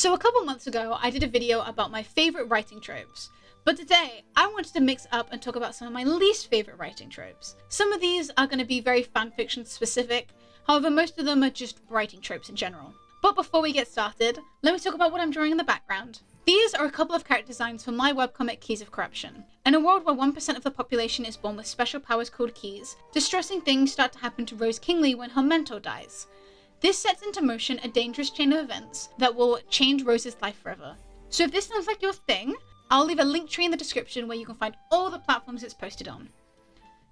So a couple months ago, I did a video about my favorite writing tropes, but today I wanted to mix up and talk about some of my least favorite writing tropes. Some of these are going to be very fanfiction specific, however most of them are just writing tropes in general. But before we get started, let me talk about what I'm drawing in the background. These are a couple of character designs for my webcomic Keys of Corruption. In a world where 1% of the population is born with special powers called keys, distressing things start to happen to Rose Kingsley when her mentor dies. This sets into motion a dangerous chain of events that will change Rose's life forever. So if this sounds like your thing, I'll leave a link tree in the description where you can find all the platforms it's posted on.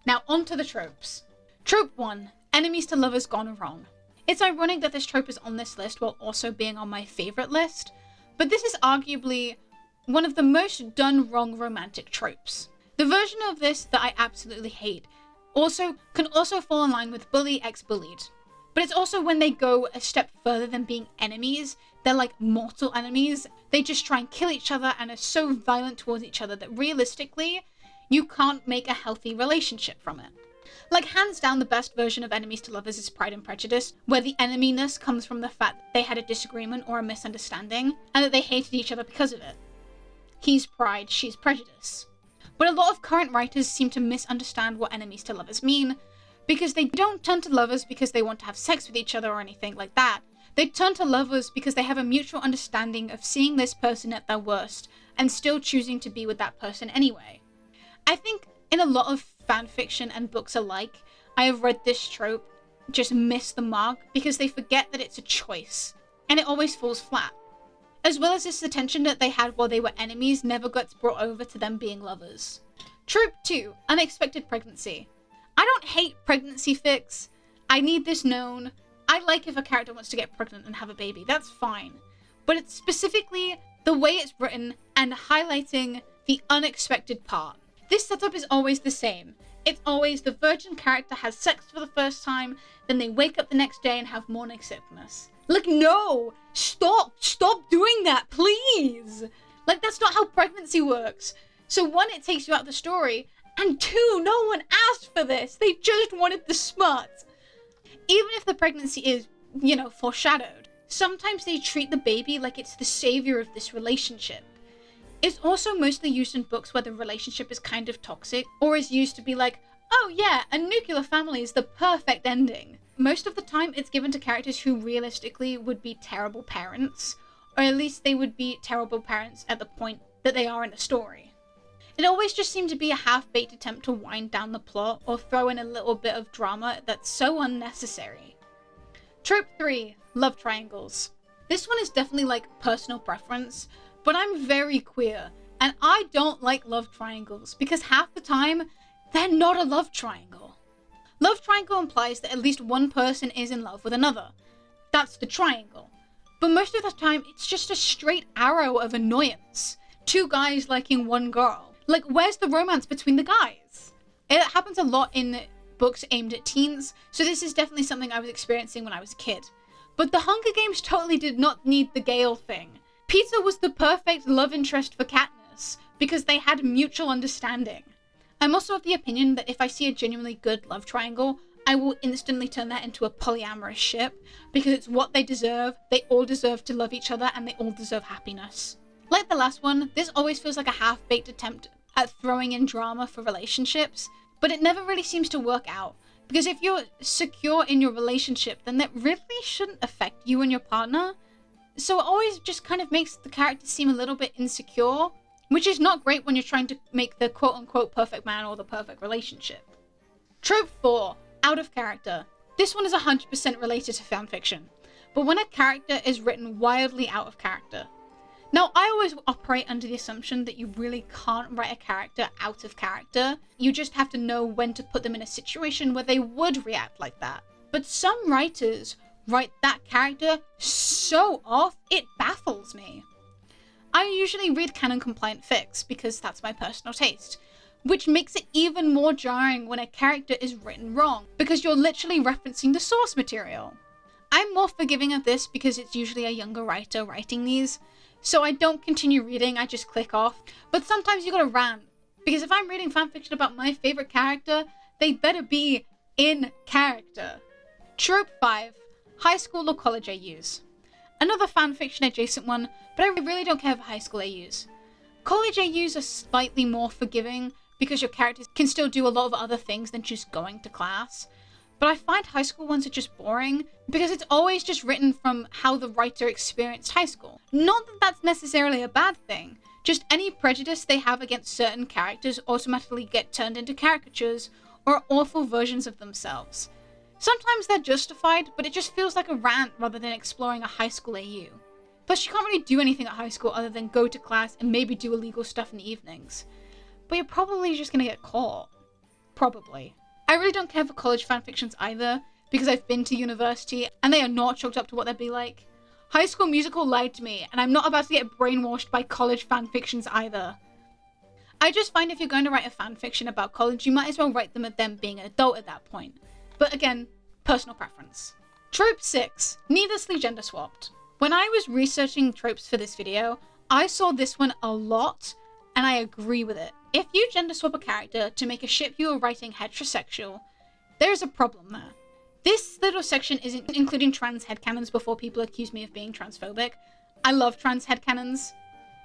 Now on to the tropes. Trope 1. Enemies to lovers gone wrong. It's ironic that this trope is on this list while also being on my favorite list, but this is arguably one of the most done wrong romantic tropes. The version of this that I absolutely hate can also fall in line with bully ex-bullied. But it's also when they go a step further than being enemies. They're like mortal enemies. They just try and kill each other and are so violent towards each other that realistically, you can't make a healthy relationship from it. Like hands down the best version of enemies to lovers is Pride and Prejudice, where the eneminess comes from the fact that they had a disagreement or a misunderstanding, and that they hated each other because of it. He's pride, she's prejudice. But a lot of current writers seem to misunderstand what enemies to lovers mean, because they don't turn to lovers because they want to have sex with each other or anything like that. They turn to lovers because they have a mutual understanding of seeing this person at their worst and still choosing to be with that person anyway. I think in a lot of fanfiction and books alike, I have read this trope just miss the mark because they forget that it's a choice, and it always falls flat. As well as this, the tension that they had while they were enemies never gets brought over to them being lovers. Trope 2. Unexpected pregnancy. I don't hate pregnancy fics. I need this known. I like if a character wants to get pregnant and have a baby, that's fine. But it's specifically the way it's written and highlighting the unexpected part. This setup is always the same. It's always the virgin character has sex for the first time, then they wake up the next day and have morning sickness. Like, no! Stop doing that, please! Like, that's not how pregnancy works. So one, it takes you out of the story, and two, no one asked for this. They just wanted the smut. Even if the pregnancy is, foreshadowed, sometimes they treat the baby like it's the savior of this relationship. It's also mostly used in books where the relationship is kind of toxic, or is used to be like, oh yeah, a nuclear family is the perfect ending. Most of the time, it's given to characters who realistically would be terrible parents, or at least they would be terrible parents at the point that they are in the story. It always just seemed to be a half-baked attempt to wind down the plot or throw in a little bit of drama that's so unnecessary. Trope 3. Love triangles. This one is definitely like personal preference, but I'm very queer, and I don't like love triangles because half the time, they're not a love triangle. Love triangle implies that at least one person is in love with another. That's the triangle. But most of the time, it's just a straight arrow of annoyance. Two guys liking one girl. Like, where's the romance between the guys? It happens a lot in books aimed at teens, so this is definitely something I was experiencing when I was a kid. But the Hunger Games totally did not need the Gale thing. Peeta was the perfect love interest for Katniss, because they had mutual understanding. I'm also of the opinion that if I see a genuinely good love triangle, I will instantly turn that into a polyamorous ship, because it's what they deserve, they all deserve to love each other, and they all deserve happiness. Like the last one, this always feels like a half-baked attempt at throwing in drama for relationships, but it never really seems to work out, because if you're secure in your relationship, then that really shouldn't affect you and your partner. So it always just kind of makes the character seem a little bit insecure, which is not great when you're trying to make the quote-unquote perfect man or the perfect relationship. Trope 4. Out of character. This one is 100% related to fanfiction, but when a character is written wildly out of character. Now, I always operate under the assumption that you really can't write a character out of character. You just have to know when to put them in a situation where they would react like that. But some writers write that character so off, it baffles me. I usually read canon-compliant fics because that's my personal taste, which makes it even more jarring when a character is written wrong, because you're literally referencing the source material. I'm more forgiving of this because it's usually a younger writer writing these, so I don't continue reading, I just click off. But sometimes you gotta rant, because if I'm reading fanfiction about my favorite character, they better be in character. Trope 5. High school or college AUs. Another fanfiction adjacent one, but I really don't care for high school AUs. College AUs are slightly more forgiving because your characters can still do a lot of other things than just going to class. But I find high school ones are just boring because it's always just written from how the writer experienced high school. Not that that's necessarily a bad thing, just any prejudice they have against certain characters automatically get turned into caricatures or awful versions of themselves. Sometimes they're justified, but it just feels like a rant rather than exploring a high school AU. Plus, you can't really do anything at high school other than go to class and maybe do illegal stuff in the evenings. But you're probably just gonna get caught. Probably. I really don't care for college fanfictions either, because I've been to university and they are not chalked up to what they'd be like. High School Musical lied to me, and I'm not about to get brainwashed by college fanfictions either. I just find if you're going to write a fanfiction about college, you might as well write them at them being an adult at that point. But again, personal preference. Trope 6, needlessly gender swapped. When I was researching tropes for this video, I saw this one a lot, and I agree with it. If you gender swap a character to make a ship you are writing heterosexual, there's a problem there. This little section isn't including trans headcanons before people accuse me of being transphobic. I love trans headcanons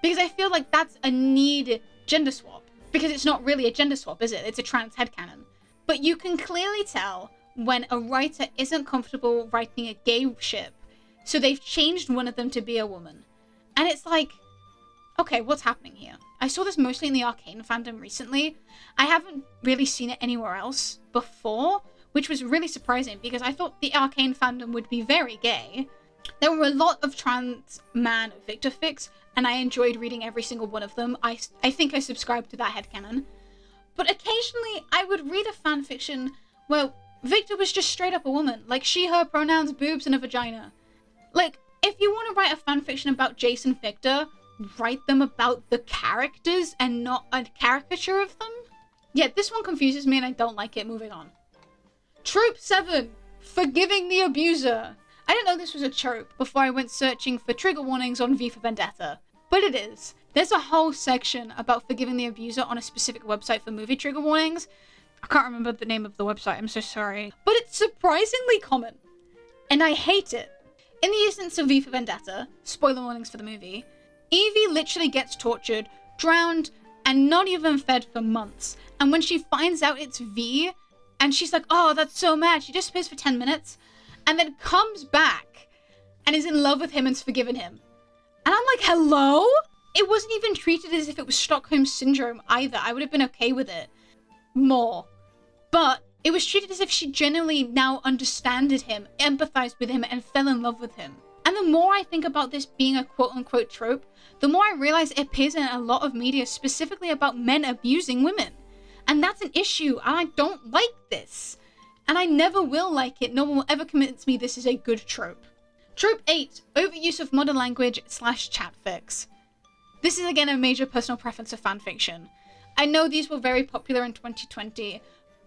because I feel like that's a needed gender swap, because it's not really a gender swap, is it? It's a trans headcanon. But you can clearly tell when a writer isn't comfortable writing a gay ship, so they've changed one of them to be a woman. And it's like, okay, what's happening here? I saw this mostly in the Arcane fandom recently. I haven't really seen it anywhere else before, which was really surprising because I thought the Arcane fandom would be very gay. There were a lot of trans man Victor fics, and I enjoyed reading every single one of them. I think I subscribed to that headcanon. But occasionally, I would read a fanfiction where Victor was just straight up a woman. Like, she, her pronouns, boobs, and a vagina. Like, if you want to write a fanfiction about Jace and Victor, write them about the characters and not a caricature of them? Yeah, this one confuses me and I don't like it. Moving on. Trope 7, forgiving the abuser. I didn't know this was a trope before I went searching for trigger warnings on V for Vendetta. But it is. There's a whole section about forgiving the abuser on a specific website for movie trigger warnings. I can't remember the name of the website, I'm so sorry. But it's surprisingly common. And I hate it. In the instance of V for Vendetta, spoiler warnings for the movie, Evie literally gets tortured, drowned, and not even fed for months. And when she finds out it's V, and she's like, oh, that's so mad, she disappears for 10 minutes, and then comes back, and is in love with him and's forgiven him. And I'm like, hello? It wasn't even treated as if it was Stockholm Syndrome either. I would have been okay with it more. But it was treated as if she genuinely now understood him, empathized with him, and fell in love with him. And the more I think about this being a quote-unquote trope, the more I realize it appears in a lot of media specifically about men abusing women. And that's an issue, and I don't like this. And I never will like it. No one will ever convince me this is a good trope. Trope 8, overuse of modern language / chat fics. This is again a major personal preference of fanfiction. I know these were very popular in 2020,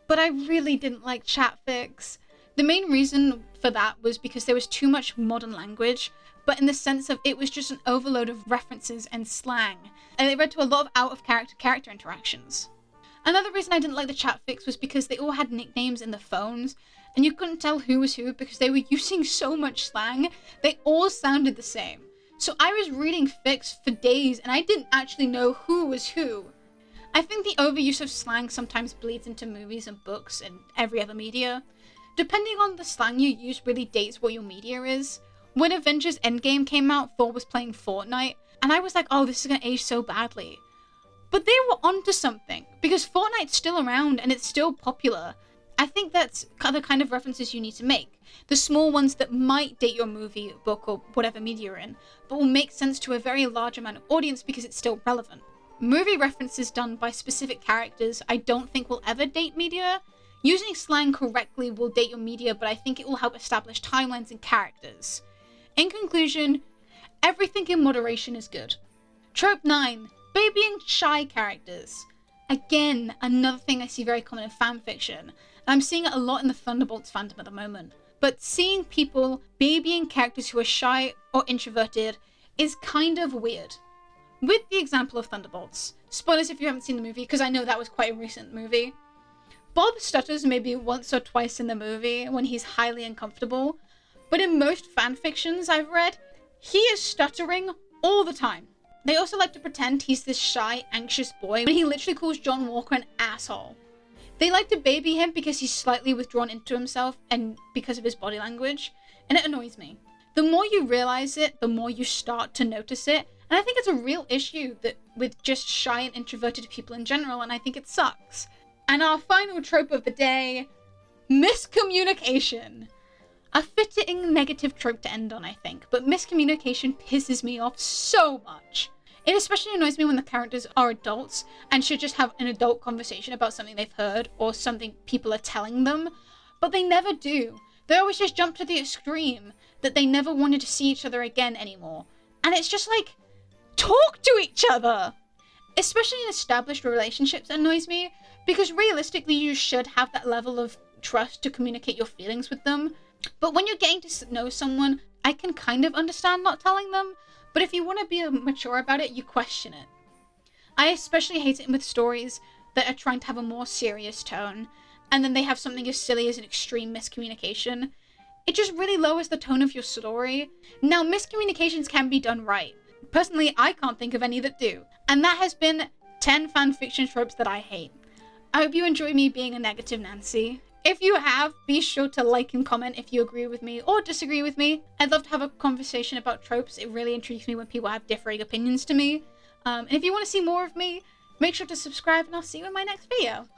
but I really didn't like chat fics. The main reason for that was because there was too much modern language, but in the sense of it was just an overload of references and slang, and it led to a lot of out-of-character interactions. Another reason I didn't like the chat fics was because they all had nicknames in the phones, and you couldn't tell who was who because they were using so much slang. They all sounded the same. So I was reading fics for days, and I didn't actually know who was who. I think the overuse of slang sometimes bleeds into movies and books and every other media. Depending on the slang you use really dates what your media is. When Avengers Endgame came out, Thor was playing Fortnite, and I was like, oh, this is gonna age so badly. But they were onto something, because Fortnite's still around and it's still popular. I think that's the kind of references you need to make. The small ones that might date your movie, book, or whatever media you're in, but will make sense to a very large amount of audience because it's still relevant. Movie references done by specific characters I don't think will ever date media. Using slang correctly will date your media, but I think it will help establish timelines and characters. In conclusion, everything in moderation is good. Trope 9, babying shy characters. Again, another thing I see very common in fanfiction, and I'm seeing it a lot in the Thunderbolts fandom at the moment. But seeing people babying characters who are shy or introverted is kind of weird. With the example of Thunderbolts, spoilers if you haven't seen the movie, because I know that was quite a recent movie. Bob stutters maybe once or twice in the movie when he's highly uncomfortable, but in most fanfictions I've read, He is stuttering all the time. They also like to pretend he's this shy, anxious boy when he literally calls John Walker an asshole. They like to baby him because he's slightly withdrawn into himself and because of his body language, and it annoys me. The more you realize it, the more you start to notice it, and I think it's a real issue that with just shy and introverted people in general, and I think it sucks. And our final trope of the day, miscommunication. A fitting negative trope to end on, I think, but miscommunication pisses me off so much. It especially annoys me when the characters are adults and should just have an adult conversation about something they've heard or something people are telling them, but they never do. They always just jump to the extreme that they never wanted to see each other again anymore. And it's just like, talk to each other! Especially in established relationships, it annoys me, because realistically you should have that level of trust to communicate your feelings with them. But when you're getting to know someone, I can kind of understand not telling them, but if you want to be mature about it, you question it. I especially hate it with stories that are trying to have a more serious tone, and then they have something as silly as an extreme miscommunication. It just really lowers the tone of your story. Now, miscommunications can be done right. Personally, I can't think of any that do. And that has been 10 fanfiction tropes that I hate. I hope you enjoy me being a negative Nancy. If you have, be sure to like and comment if you agree with me or disagree with me. I'd love to have a conversation about tropes. It really intrigues me when people have differing opinions to me. And if you want to see more of me, make sure to subscribe and I'll see you in my next video.